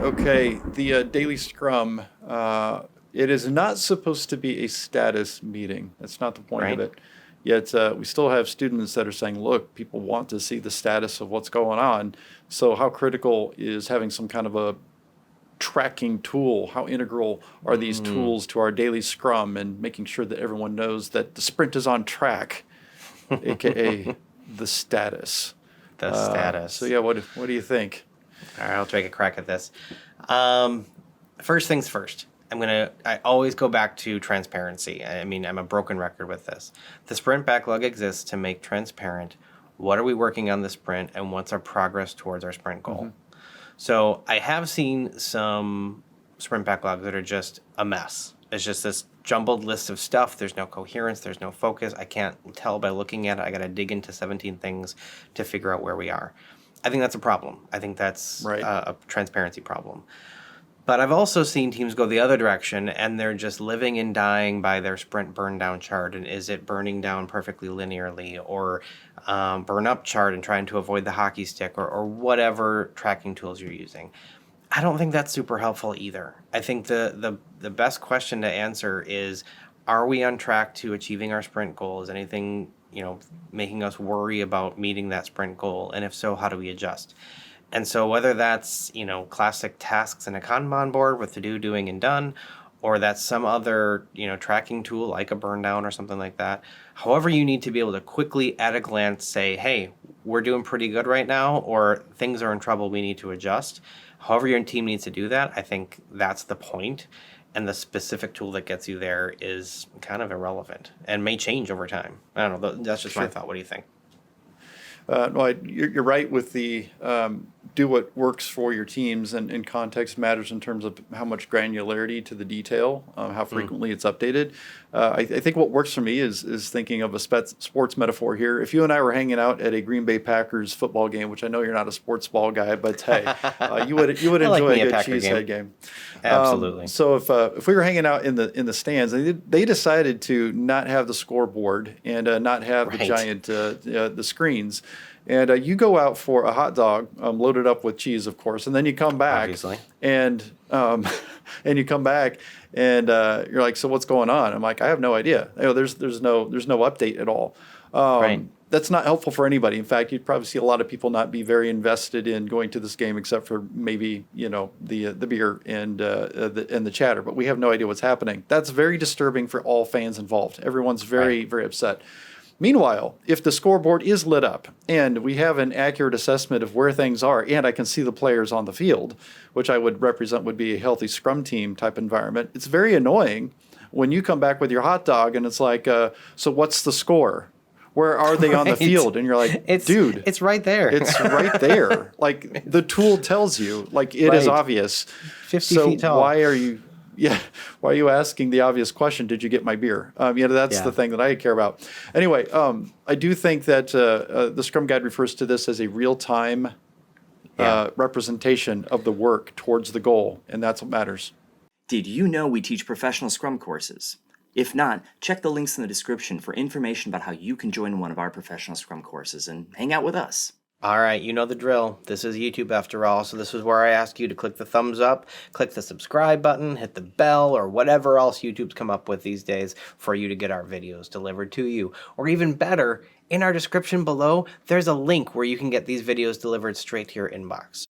Okay, the Daily Scrum, it is not supposed to be a status meeting. That's not the point of Right? it. Yet we still have students that are saying, look, people want to see the status of what's going on. So, how critical is having some kind of a tracking tool? How integral are these Mm, tools to our daily Scrum and making sure that everyone knows that the sprint is on track, aka the status? the So, status. yeah, what do you think? All right, I'll take a crack at this. Um, First things first. I always go back to transparency. I mean, I'm a broken record with this. The sprint backlog exists to make transparent what are we working on the sprint and what's our progress towards our sprint goal. So I have seen some sprint backlogs that are just a mess. It's just this jumbled list of stuff. There's no coherence. There's no focus. I can't tell by looking at it. I got to dig into 17 things to figure out where we are. I think that's a problem. I think that's Right. a transparency problem. But I've also seen teams go the other direction and they're just living and dying by their sprint burn down chart. And is it burning down perfectly linearly or burn up chart and trying to avoid the hockey stick or whatever tracking tools you're using? I don't think that's super helpful either. I think the best question to answer is, are we on track to achieving our sprint goal? Is anything, making us worry about meeting that sprint goal? And if so, how do we adjust? And so whether that's, classic tasks in a Kanban board with to do, doing, and done, or that's some other, tracking tool like a burn down or something like that, however you need to be able to quickly at a glance say, hey, we're doing pretty good right now, or things are in trouble, we need to adjust. However your team needs to do that, I think that's the point. And the specific tool that gets you there is kind of irrelevant and may change over time. I don't know. That's just my Sure. thought. What do you think? No, you're right with the do what works for your teams, and context matters in terms of how much granularity to the detail, how Mm, frequently it's updated. I think what works for me is thinking of a sports metaphor here. If you and I were hanging out at a Green Bay Packers football game, which I know you're not a sports ball guy, but hey, you would I like enjoy a me a good Packer cheesehead game. game. Absolutely. So if we were hanging out in the stands, they decided to not have the scoreboard and not have the Right. giant the screens. And you go out for a hot dog, loaded up with cheese, of course, and then you come back, Obviously. and and you come back, and you're like, "So what's going on?" I'm like, "I have no idea. There's no update at all." Right. That's not helpful for anybody. In fact, you'd probably see a lot of people not be very invested in going to this game, except for maybe the beer and the chatter. But we have no idea what's happening. That's very disturbing for all fans involved. Everyone's Right. very upset. Meanwhile, if the scoreboard is lit up and we have an accurate assessment of where things are, and I can see the players on the field, which I would represent would be a healthy scrum team type environment, it's very annoying when you come back with your hot dog and it's like, so what's the score? Where are they on the Right. field? And you're like, It's dude, it's right there. it's right there. Like the tool tells you, like it is Right. obvious. 50 So feet tall. why are you asking the obvious question? Did you get my beer? That's the Yeah. thing that I care about. Anyway, I do think that the Scrum Guide refers to this as a real-time Yeah. representation of the work towards the goal, and that's what matters. Did you know we teach professional Scrum courses? If not, check the links in the description for information about how you can join one of our professional Scrum courses and hang out with us. All right, you know the drill. This is YouTube after all, so this is where I ask you to click the thumbs up, click the subscribe button, hit the bell, or whatever else YouTube's come up with these days for you to get our videos delivered to you. Or even better, in our description below, there's a link where you can get these videos delivered straight to your inbox.